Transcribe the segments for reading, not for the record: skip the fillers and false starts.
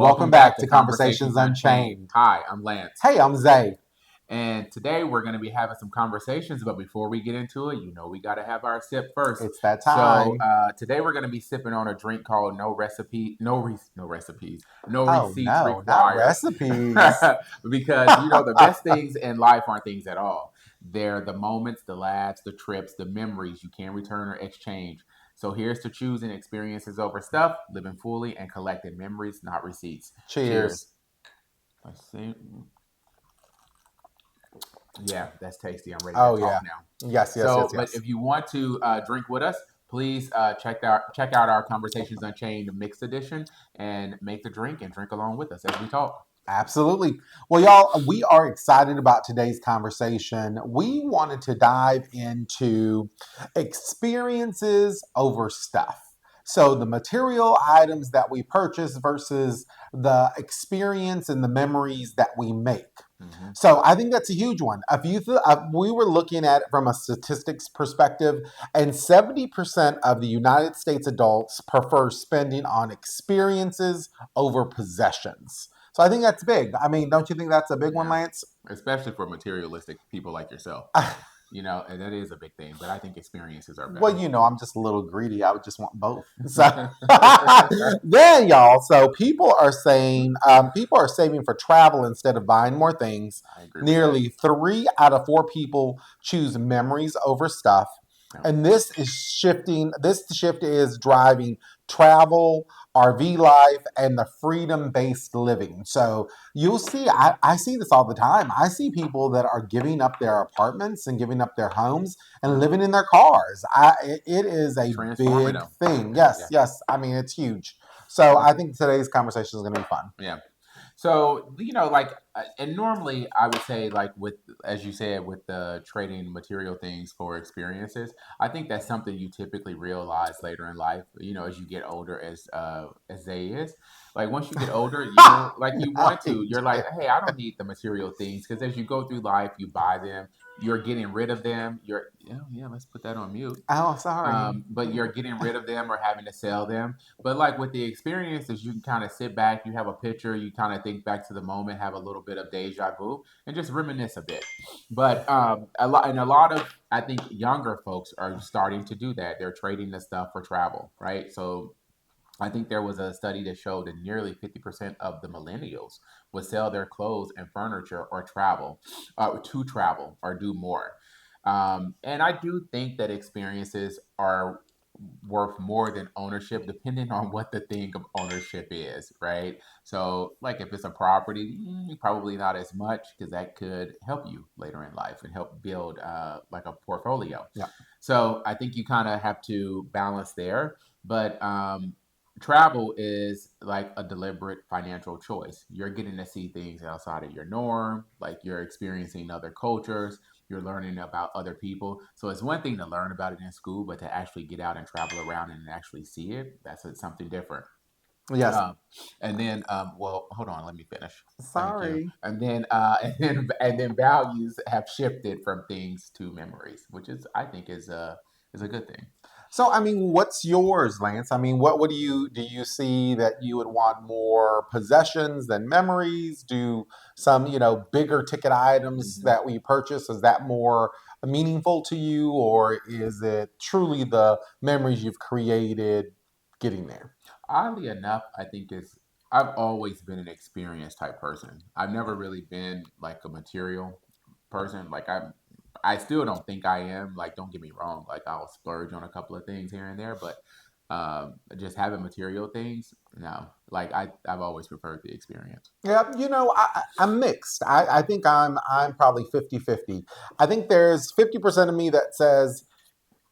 Welcome back to Conversations Unchained. Hi, I'm Lance. Hey, I'm Zay. And today we're going to be having some conversations, but before we get into it, we got to have our sip first. It's that time. So today we're going to be sipping on a drink called No Recipes Receipts Required. Not recipes. Because, the best things in life aren't things at all. They're the moments, the laughs, the trips, the memories you can't return or exchange. So here's to choosing experiences over stuff, living fully, and collecting memories, not receipts. Cheers. Let's see. Yeah, that's tasty. I'm ready to talk now. Yes. But if you want to drink with us, please check out our Conversations Unchained Mixed Edition and make the drink and drink along with us as we talk. Absolutely. Well, y'all, we are excited about today's conversation. We wanted to dive into experiences over stuff. So the material items that we purchase versus the experience and the memories that we make. Mm-hmm. So I think that's a huge one. If we were looking at it from a statistics perspective, and 70% of the United States adults prefer spending on experiences over possessions. So I think that's big. I mean, don't you think that's a big one, Lance? Especially for materialistic people like yourself. And that is a big thing, but I think experiences are better. Well, I'm just a little greedy. I would just want both. So, yeah, y'all. So people are saying people are saving for travel instead of buying more things. I agree. Nearly 3 out of 4 people choose memories over stuff. Yeah. And this shift is driving travel, RV life, and the freedom-based living. So you'll see, I see this all the time. I see people that are giving up their apartments and giving up their homes and living in their cars. It is a big thing. Yes. I mean, it's huge. So I think today's conversation is going to be fun. Yeah. So, and normally I would say, as you said, with the trading material things for experiences, I think that's something you typically realize later in life, as you get older, as Zay is. Like, once you get older, you want to. You're like, hey, I don't need the material things, because as you go through life, you buy them. You're getting rid of them. Let's put that on mute. Oh, sorry. But you're getting rid of them or having to sell them. But with the experiences, you can kind of sit back, you have a picture, you kind of think back to the moment, have a little bit of deja vu, and just reminisce a bit. But a lot of, I think, younger folks are starting to do that. They're trading the stuff for travel, right? So I think there was a study that showed that nearly 50% of the millennials would sell their clothes and furniture or to travel or do more. And I do think that experiences are worth more than ownership, depending on what the thing of ownership is, right? So, if it's a property, probably not as much, because that could help you later in life and help build a portfolio. Yeah. So I think you kind of have to balance there, but travel is like a deliberate financial choice. You're getting to see things outside of your norm, like you're experiencing other cultures, you're learning about other people. So it's one thing to learn about it in school, but to actually get out and travel around and actually see it, that's something different. Yes. Hold on, let me finish. Sorry. And then values have shifted from things to memories, which I think is a good thing. So, I mean, what's yours, Lance? I mean, what do you see that you would want more possessions than memories? Do some, bigger ticket items that we purchase, is that more meaningful to you, or is it truly the memories you've created getting there? Oddly enough, I think I've always been an experience type person. I've never really been like a material person. I still don't think I am. Don't get me wrong. I'll splurge on a couple of things here and there, but just having material things, no. I've always preferred the experience. Yeah, I'm mixed. I think I'm probably 50-50. I think there's 50% of me that says,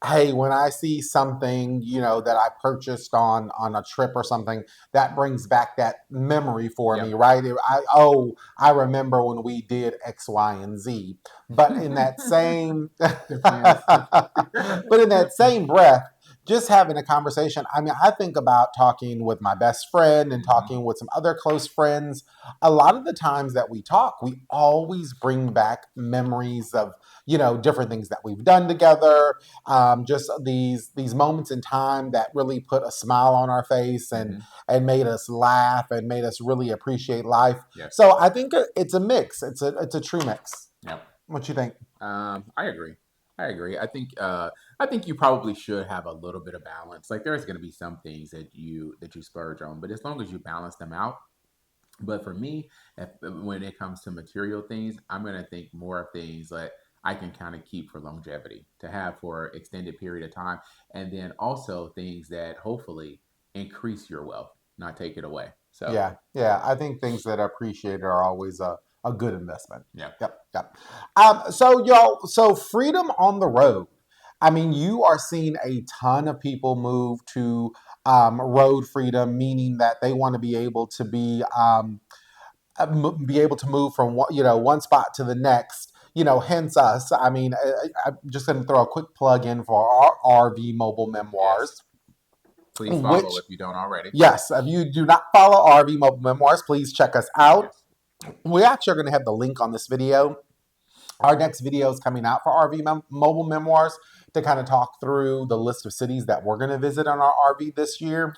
hey, when I see something, that I purchased on a trip or something, that brings back that memory for me, right? I remember when we did X, Y, and Z. But in that same, but in that same breath, just having a conversation. I mean, I think about talking with my best friend and Hmm. talking with some other close friends. A lot of the times that we talk, we always bring back memories of, different things that we've done together. Just these moments in time that really put a smile on our face Hmm. and made us laugh and made us really appreciate life. Yes. So I think it's a mix. It's a true mix. Yep. What you think? I agree. I agree. I think you probably should have a little bit of balance. Like there's going to be some things that you splurge on, but as long as you balance them out. But for me, when it comes to material things, I'm going to think more of things that I can kind of keep for longevity, to have for extended period of time, and then also things that hopefully increase your wealth, not take it away. So Yeah, yeah. I think things that are appreciated are always a good investment. yeah. Yep, yep. So y'all, so freedom on the road. I mean, you are seeing a ton of people move to road freedom, meaning that they want to be able to move from one spot to the next. Hence us. I mean, I'm just going to throw a quick plug in for our RV mobile Yes. memoirs, Please follow which if you don't already. yes, if you do not follow RV Mobile Memoirs, please check us out. Yes. We actually are going to have the link on this video. Our next video is coming out for Mobile Memoirs to kind of talk through the list of cities that we're going to visit on our RV this year.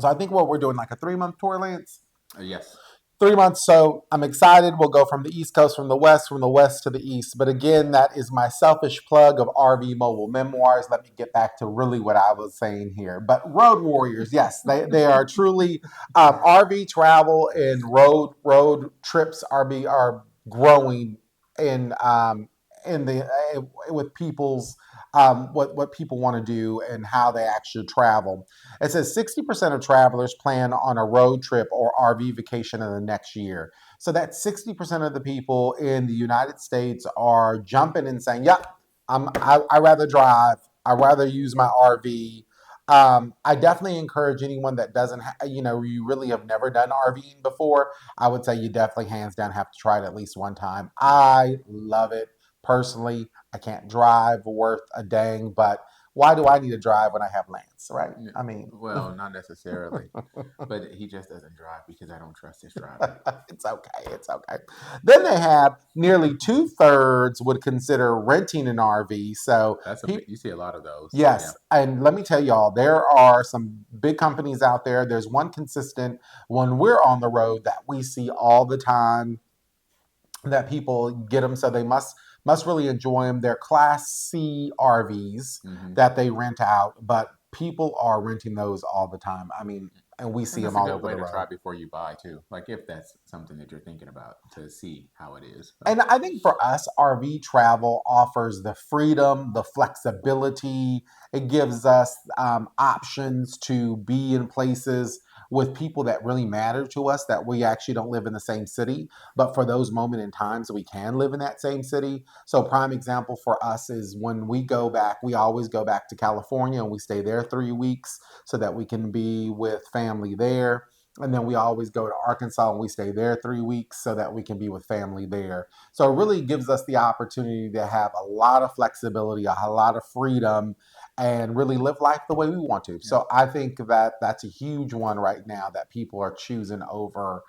So I think what we're doing like a 3-month tour, Lance. Yes. 3 months. So I'm excited. We'll go from the East Coast, from the West to the East. But again, that is my selfish plug of RV Mobile Memoirs. Let me get back to really what I was saying here. But road warriors, yes, they are truly RV travel and road trips are growing in the with people's what people want to do and how they actually travel. It says 60% of travelers plan on a road trip or RV vacation in the next year. So that's 60% of the people in the United States are jumping and saying, "Yep, I rather drive. I rather use my RV." I definitely encourage anyone that doesn't, you really have never done RVing before. I would say you definitely, hands down, have to try it at least one time. I love it personally. I can't drive worth a dang, but why do I need to drive when I have Lance, right? N- I mean, Well, not necessarily, but he just doesn't drive because I don't trust his driving. it's okay. It's okay. Then they have nearly 2/3 would consider renting an RV. So, You see a lot of those. Yeah. yes. And let me tell y'all, there are some big companies out there. There's one consistent when we're on the road that we see all the time that people get them, so they must really enjoy them. They're Class C RVs Hmm. that they rent out, but people are renting those all the time. I mean, and we see And them that's a all good over way the to road. try before you buy too. Like if that's something that you're thinking about to see how it is. So, And I think for us, RV travel offers the freedom, the flexibility. It gives us options to be in places with people that really matter to us, that we actually don't live in the same city. But for those moments in times, we can live in that same city. So, prime example for us is when we go back, we always go back to California and we stay there 3 weeks so that we can be with family there. And then we always go to Arkansas and we stay there 3 weeks so that we can be with family there. So it really gives us the opportunity to have a lot of flexibility, a lot of freedom, and really live life the way we want to. yeah. So I think that that's a huge one right now that people are choosing over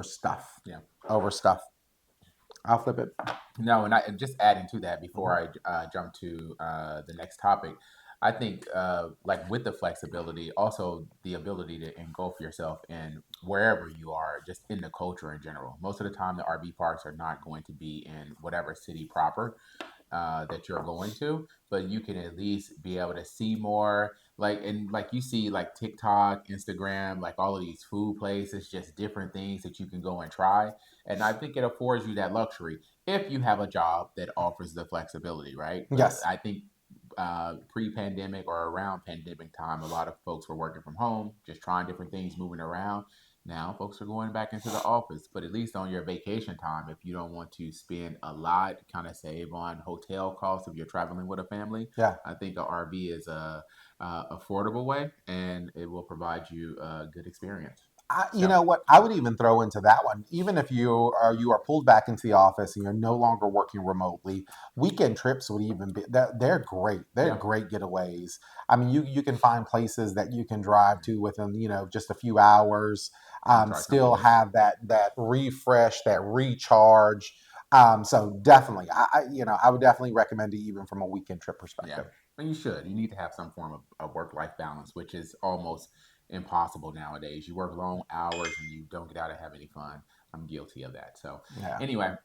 stuff. Yeah. Over stuff. I'll flip it. No, and just adding to that Mhm. before I jump to the next topic, I think like with the flexibility, also the ability to engulf yourself in wherever you are, just in the culture in general. Most of the time, the RV parks are not going to be in whatever city proper that you're going to, but you can at least be able to see more. Like you see like TikTok, Instagram, like all of these food places, just different things that you can go and try. And I think it affords you that luxury if you have a job that offers the flexibility, right? But Yes. I think pre-pandemic or around pandemic time, a lot of folks were working from home, just trying different things, moving around. Now folks are going back into the office, but at least on your vacation time, if you don't want to spend a lot, kind of save on hotel costs if you're traveling with a family, Yeah. I think an RV is a affordable way, and it will provide you a good experience. You So know what? I would even throw into that one. Even if you are pulled back into the office and you're no longer working remotely, weekend trips would even be they're great. They're yeah, great getaways. I mean, you can find places that you can drive to within just a few hours. and try something Still new. have that refresh, that recharge. So definitely, I would definitely recommend it even from a weekend trip Yeah, perspective. and you should. You need to have some form of work life balance, which is almost impossible nowadays. You work long hours and you don't get out and have any fun. I'm guilty of that. So Yeah. anyway,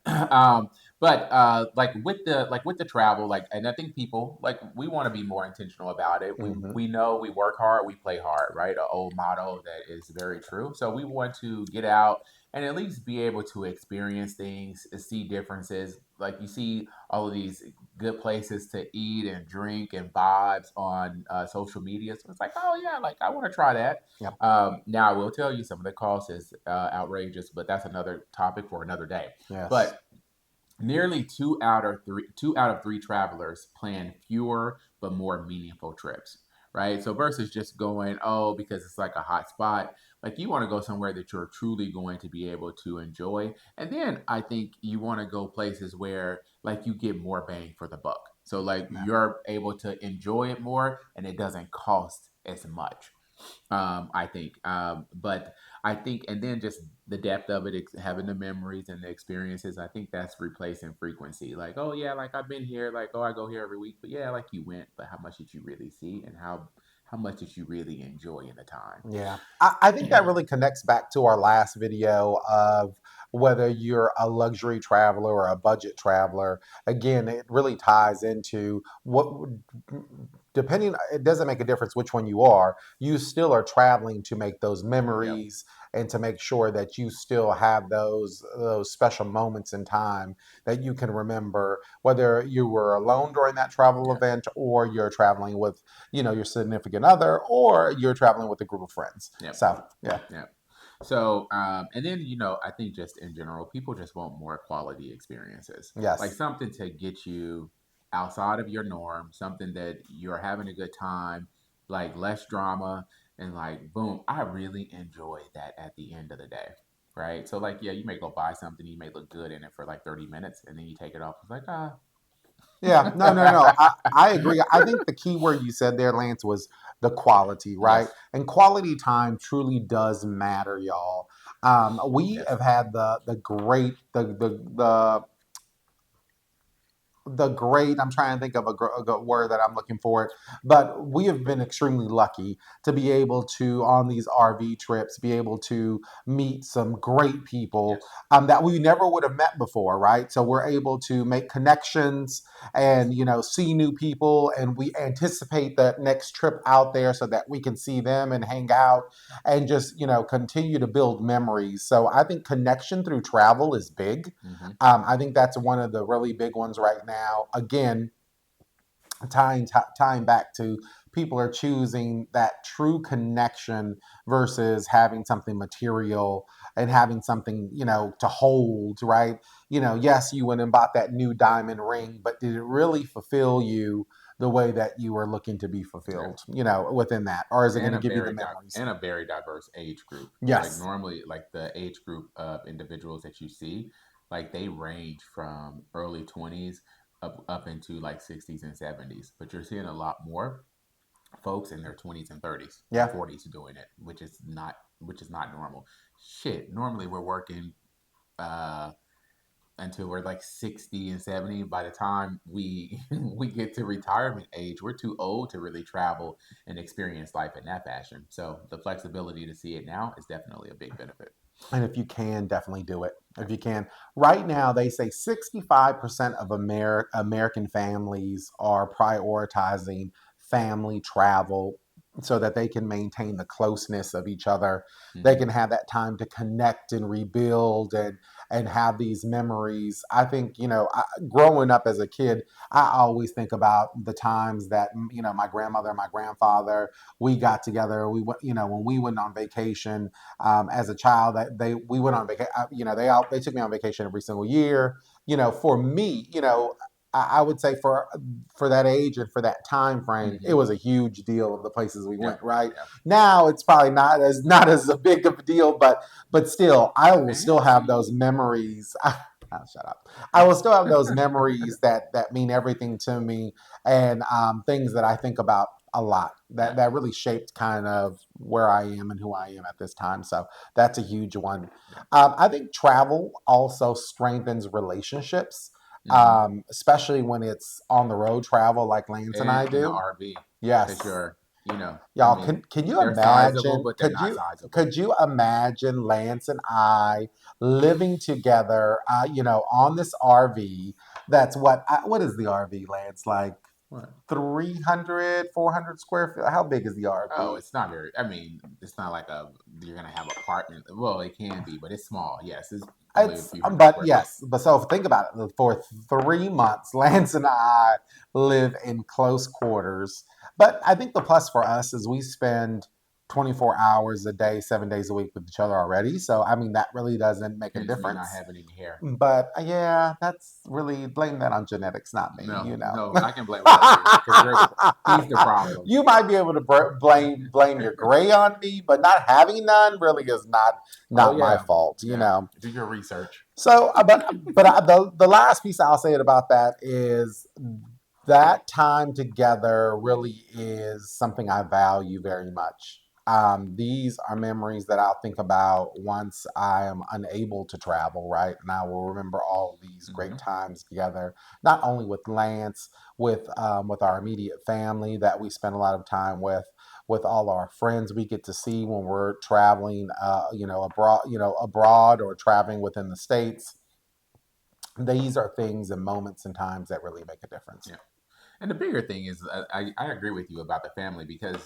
but like with the travel, like, and I think people like we want to be more intentional about it. We Hmm. we know we work hard, we play hard, right? An old motto that is very true. So we want to get out and at least be able to experience things, see differences. Like you see all of these good places to eat and drink and vibes on social media. So it's like, oh yeah, like I want to try that. Yep. Now I will tell you some of the cost is outrageous, but that's another topic for another day. Yes. But nearly two out of three travelers plan fewer but more meaningful trips, right? So versus just going, oh, because it's like a hot spot, like you want to go somewhere that you're truly going to be able to enjoy. And then I think you want to go places where like you get more bang for the buck. So like Yeah. you're able to enjoy it more and it doesn't cost as much. I think. But I think, and then just the depth of it, having the memories and the experiences, I think that's replacing frequency. Like, oh yeah, like I've been here, like oh I go here every week, but yeah, like you went, but how much did you really see, and how much did you really enjoy in the time? Yeah, I think that really connects back to our last video of whether you're a luxury traveler or a budget traveler. Again, it really ties into depending, it doesn't make a difference which one you are, you still are traveling to make those Yep. memories and to make sure that you still have those special moments in time that you can remember, whether you were alone during that travel Yes. event or you're traveling with your significant other, or you're traveling with a group of friends. Yep. So yeah. Yep. So, and then, I think just in general, people just want more quality experiences, like Yes. something to get you outside of your norm, something that you're having a good time, like less drama, and like, boom, I really enjoy that at the end of the day. Right. So, like, yeah, you may go buy something, you may look good in it for like 30 minutes, and then you take it off. It's like, ah. Yeah, no, no, no. I agree. I think the key word you said there, Lance, was the quality, right? Yes. And quality time truly does matter, y'all. We Yes. have had the great the great I'm trying to think of a good word that I'm looking for, but we have been extremely lucky to be able to, on these RV trips, be able to meet some great people Yes. that we never would have met before, right? So we're able to make connections Yes. and see new people, and we anticipate that next trip out there so that we can see them and hang out and just continue to build memories. So I think connection through travel is big. Mm-hmm. I think that's one of the really big ones right now. Again, tying back to people are choosing that true connection versus having something material and having something to hold, right? Yes, you went and bought that new diamond ring, but did it really fulfill you the way that you were looking to be Yeah. fulfilled, within that, or is it going and to a give you the very memories? and a very diverse age group. Like Yes. normally, like the age group of individuals that you see, like they range from early 20s up into like 60s and 70s. But you're seeing a lot more folks in their 20s and 30s and Yeah. 40s doing it, which is not normal. Shit, normally we're working uh until we're like 60 and 70. By the time we we get to retirement age, we're too old to really travel and experience life in that fashion. So the flexibility to see it now is definitely a big benefit. And if you can, definitely do it. Yeah. If you can. Right now, they say 65% of American families are prioritizing family travel so that they can maintain the closeness of each other. They Hmm. can have that time to connect and rebuild and have these memories. I think, growing up as a kid, I always think about the times that, my grandmother and my grandfather, we got together. We went, when we went on vacation as a child, that we went on vacation. They took me on vacation every single year. For me, I would say for that age and for that time frame, it Hmm. was a huge deal of the places we Yeah, went. Right yeah. now, it's probably not as a big of a deal, but still, I will Man, still have those see. memories. Shut up. I will still have those memories that mean everything to me, and things that I think about a lot. Yeah, That really shaped kind of where I am and who I am at this time. So that's a huge one. yeah. I think travel also strengthens relationships, Hmm. especially when it's on the road travel like Lance and And I in the do. RV, because Yes. you're, I Y'all, mean, can you they're sizable, imagine? but they're Could not you sizable. could you imagine Lance and I living together? On this RV. That's what is the RV, Lance? Like What? 300, 400 square feet. How big is the Oh, RV? it's not very. I mean, it's not like you're gonna have apartment. Well, it can be, but it's small. Yes, it's only a It's few hundred but square feet. yes, but so think about it. For 3 months, Lance and I live in close quarters. But I think the plus for us is we spend 24 hours a day, 7 days a week with each other already. So I mean that really doesn't make a Hence me not difference. having any hair. But yeah, that's really blame that on genetics, not me. No, no, I can blame it on you because he's the problem. You might be able to blame your gray on me, but not having none really is Oh not my yeah, fault. yeah. Do your research. So, the last piece I'll say about that is that time together really is something I value very much. These are memories that I'll think about once I am unable to travel, right? And I will remember all of these great Hmm. times together, not only with Lance, with our immediate family that we spend a lot of time with all our friends we get to see when we're traveling, abroad or traveling within the states. These are things and moments and times that really make a difference. Yeah, and the bigger thing is, I agree with you about the family because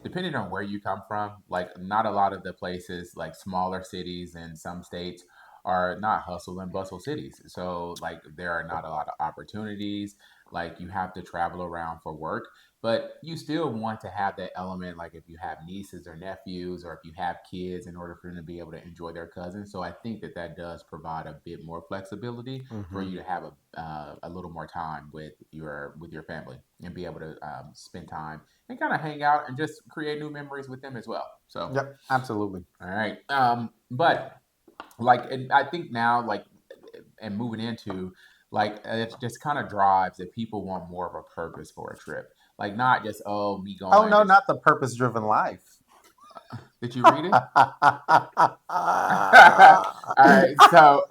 depending on where you come from, like not a lot of the places, like smaller cities in some states, are not hustle and bustle cities. So like there are not a lot of opportunities. Like you have to travel around for work, but you still want to have that element. Like if you have nieces or nephews, or if you have kids, in order for them to be able to enjoy their cousins. So I think that that does provide a bit more flexibility for Hmm. you to have a little more time with your family and be able to spend time and kind of hang out and just create new memories with them as well. So, Yep, absolutely. all right. But like, and I think now, like, and moving into like, it just kind of drives that people want more of a purpose for a trip. Like, not just, oh, me Oh going, no, just, not the purpose-driven life. did you read it? All right. So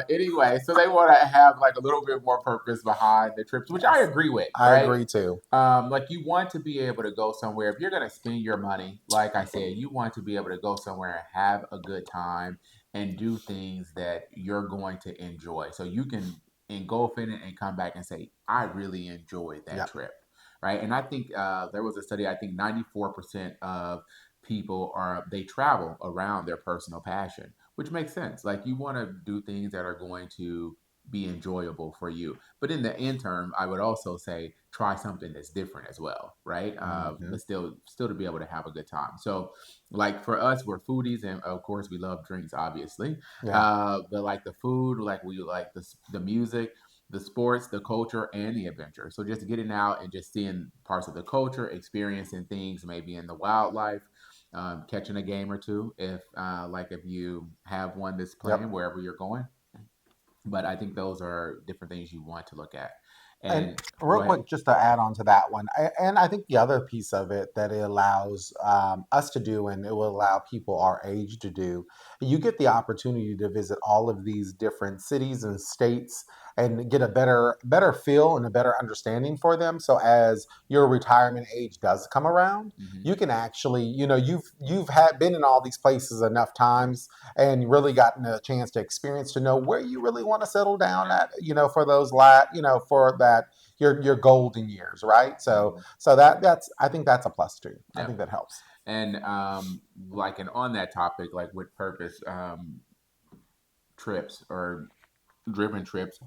anyway, so they want to have like a little bit more purpose behind the trips, which I Yes, agree with, I right? agree too. Like you want to be able to go somewhere. If you're gonna spend your money, like I said, you want to be able to go somewhere and have a good time and do things that you're going to enjoy. So you can engulf in it and come back and say, I really enjoyed that Yep, trip. Right. And I think there was a study, I think 94% of people are they travel around their personal passion, which makes sense. Like you want to do things that are going to be enjoyable for you. But in the interim, I would also say try something that's different as well, right? hmm, But still to be able to have a good time. So, like for us, we're foodies, and of course we love drinks, obviously. yeah, But like the food, like we like the music, the sports, the culture, and the adventure. So just getting out and just seeing parts of the culture, experiencing things maybe in the wildlife, catching a game or two if like if you have one that's yep. playing wherever you're going. But I think those are different things you want to look at. And And real go ahead. quick, just to add on to that one, and I think the other piece of it that it allows us to do, and it will allow people our age to do, you get the opportunity to visit all of these different cities and states and get a better feel and a better understanding for them. So as your retirement age does come around, Hmm. you can actually, you've had been in all these places enough times and really gotten a chance to experience to know where you really want to settle down Yeah. at, for those for that your golden years, right? So Hmm. so that's I think that's a plus too. I Yeah. think that helps. And like and on that topic, like with purpose trips or driven trips,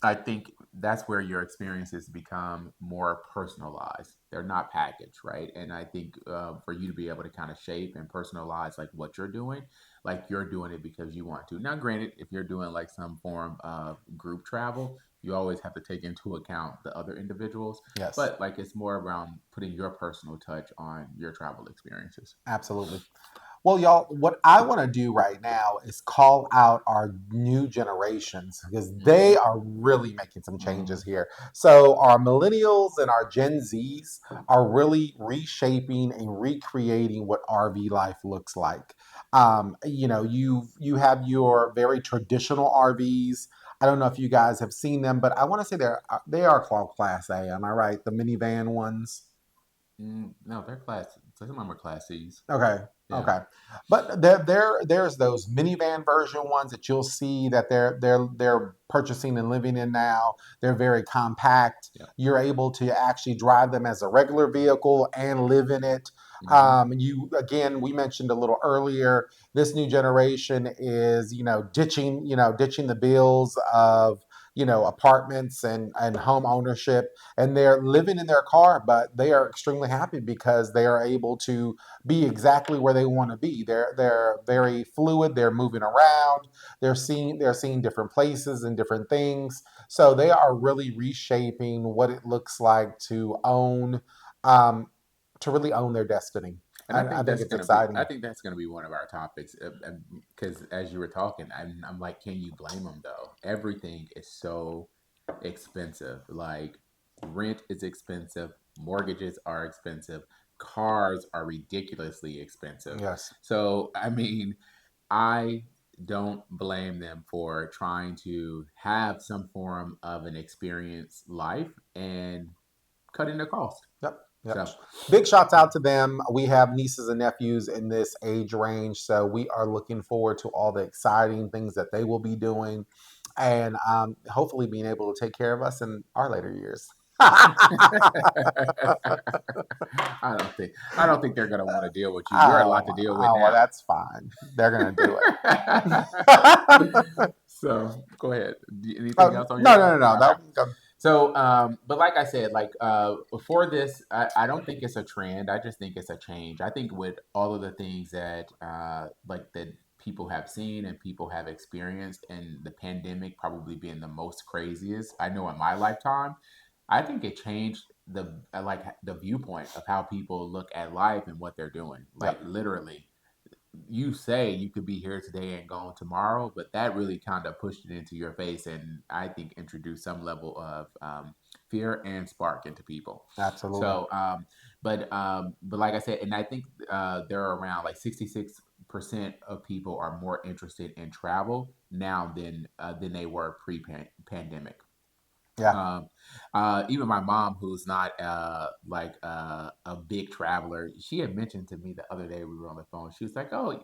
I think that's where your experiences become more personalized. They're not packaged, right? And I think for you to be able to kind of shape and personalize like what you're doing, like you're doing it because you want to. Now, granted, if you're doing like some form of group travel, you always have to take into account the other individuals, Yes, but like it's more around putting your personal touch on your travel experiences. absolutely. Well, y'all, what I want to do right now is call out our new generations because they Mm-hmm. are really making some changes Mm-hmm. here. So, our millennials and our Gen Zs are really reshaping and recreating what RV life looks like. You have your very traditional RVs. I don't know if you guys have seen them, but I want to say they are called Class A. Am I right? The minivan ones. No, they're class. Some of them are class C's. Okay. Yeah. Okay. But there's those minivan version ones that you'll see that they're purchasing and living in now. They're very compact. Yeah. You're able to actually drive them as a regular vehicle and live in it. Mm-hmm. We mentioned a little earlier, this new generation is, ditching the bills of, apartments and home ownership, and they're living in their car, but they are extremely happy because they are able to be exactly where they want to be. They're very fluid. They're moving around. They're seeing different places and different things. So they are really reshaping what it looks like um, to really own their destiny. And I think it's exciting. I think that's gonna be one of our topics, because as you were talking, I'm like, can you blame them though? Everything is so expensive. Like rent is expensive, mortgages are expensive, cars are ridiculously expensive. Yes. So I mean, I don't blame them for trying to have some form of an experience life and cutting the cost. Yep. Yep. So Big shouts out to them. We have nieces and nephews in this age range, so we are looking forward to all the exciting things that they will be doing, and hopefully being able to take care of us in our later years. I don't think they're gonna want to deal with you. You're a lot to Oh, deal with oh, well, now. that's fine. They're gonna do it. So go ahead. Anything Oh, else on your no, mind? no, no, no. Okay. That, So, but like I said, like before this, I don't think it's a trend. I just think it's a change. I think with all of the things that like that people have seen and people have experienced, and the pandemic probably being the most craziest I know in my lifetime, I think it changed like the viewpoint of how people look at life and what they're doing. Like yep, literally, you say you could be here today and gone tomorrow, but that really kind of pushed it into your face, and I think introduced some level of fear and spark into people. absolutely. So, but like I said, and I think there are around like 66% of people are more interested in travel now than they were pre-pandemic. Yeah. Um, Even my mom, who's not like a big traveler, she had mentioned to me the other day we were on the phone. She was like, "Oh,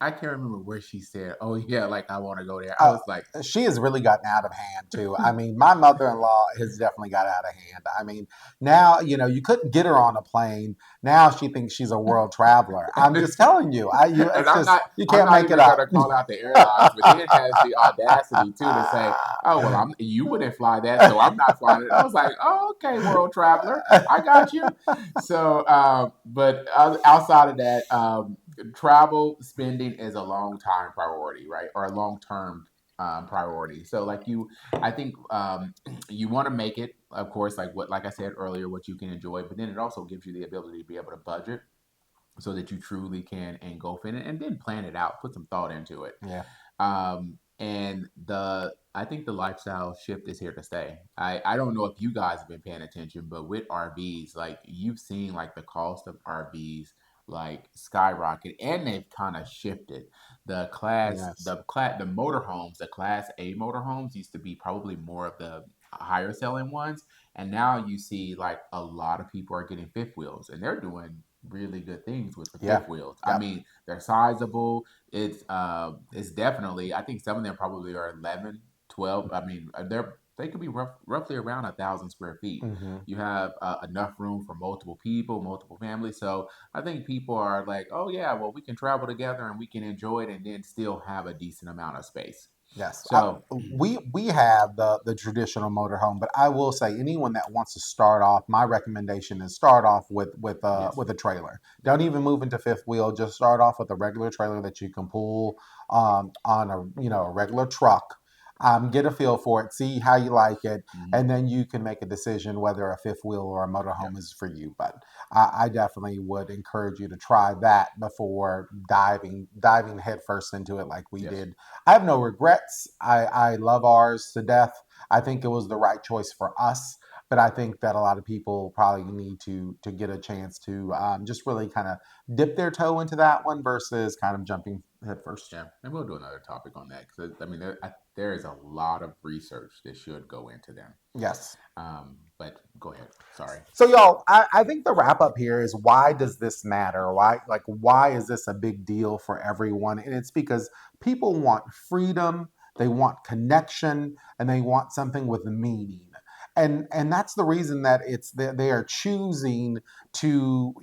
I can't remember where she said. Oh yeah, like I want to go there." I Uh, was like, she has really gotten out of hand too. I mean, my mother-in-law has definitely got out of hand. I mean, now you couldn't get her on a plane. Now she thinks she's a world traveler. I'm just telling you. and It's just you I'm can't not make it even up. gonna call out the airlines, but then has the audacity too to say, "Oh well, you wouldn't fly that, so I'm not flying it." I was like, "Oh, okay, world traveler, I got you." So, but outside of that, travel spending is a long time priority, right, or a long term priority. So, like I think you want to make it, of course, like I said earlier, what you can enjoy, but then it also gives you the ability to be able to budget so that you truly can engulf in it and then plan it out, put some thought into it. Yeah. And I think the lifestyle shift is here to stay. I don't know if you guys have been paying attention, but with RVs, like you've seen like the cost of RVs like skyrocket, and they've kind of shifted. Yes. The motorhomes, the class A motorhomes used to be probably more of the higher selling ones, and now you see like a lot of people are getting fifth wheels, and they're doing really good things with the Yeah. fifth wheels. I Yep. mean, they're sizable. It's definitely, I think some of them probably are 11, 12. I mean, they could be roughly around 1,000 square feet. Hmm. You have enough room for multiple people, multiple families. So I think people are like, oh yeah, well we can travel together and we can enjoy it and then still have a decent amount of space. Yes, So, we have the traditional motorhome, but I will say anyone that wants to start off, my recommendation is start off yes, with a trailer. yeah, Don't even move into fifth wheel. Just start off with a regular trailer that you can pull on a regular truck. Get a feel for it, see how you like it, hmm, and then you can make a decision whether a fifth wheel or a yeah, motorhome is for you. But I definitely would encourage you to try that before diving headfirst into it like we yes, did. I have no regrets. I love ours to death. I think it was the right choice for us, but I think that a lot of people probably need to get a chance to just really kind of dip their toe into that one versus kind of jumping head first. yeah. And we'll do another topic on that because I mean, there is a lot of research that should go into them. Yes. But go ahead. Sorry. So y'all, I think the wrap up here is why does this matter? Why is this a big deal for everyone? And it's because people want freedom, they want connection, and they want something with meaning. And that's the reason that they are choosing to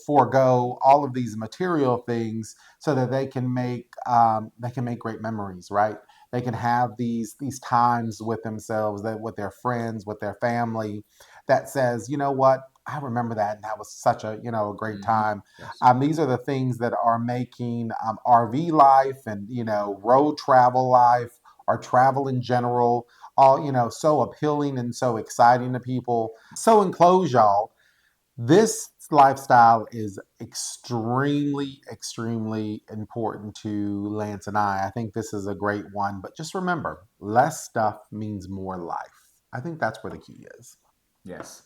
forego all of these material things so that they can make great memories, right? They can have these times with themselves, that with their friends, with their family, that says, you know what, I remember that, and that was such a great Hmm. time. Yes. These are the things that are making RV life and road travel life or travel in general all so appealing and so exciting to people. So in close, y'all, this lifestyle is extremely important to Lance and I. I think this is a great one, but just remember, less stuff means more life. I think that's where the key is. Yes.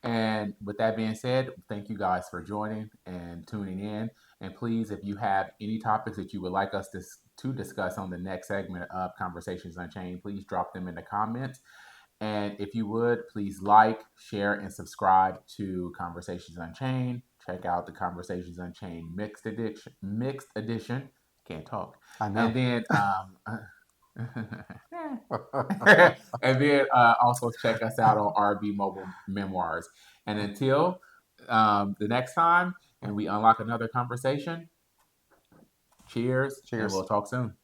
And with that being said, thank you guys for joining and tuning in. And please, if you have any topics that you would like us to discuss on the next segment of Conversations Unchained, please drop them in the comments. And if you would, please like, share, and subscribe to Conversations Unchained. Check out the Conversations Unchained mixed edition. Mixed edition. Can't talk. I And know. then and then also check us out on RB Mobile Memoirs. And until the next time, and we unlock another conversation, cheers, and Cheers. we'll talk soon.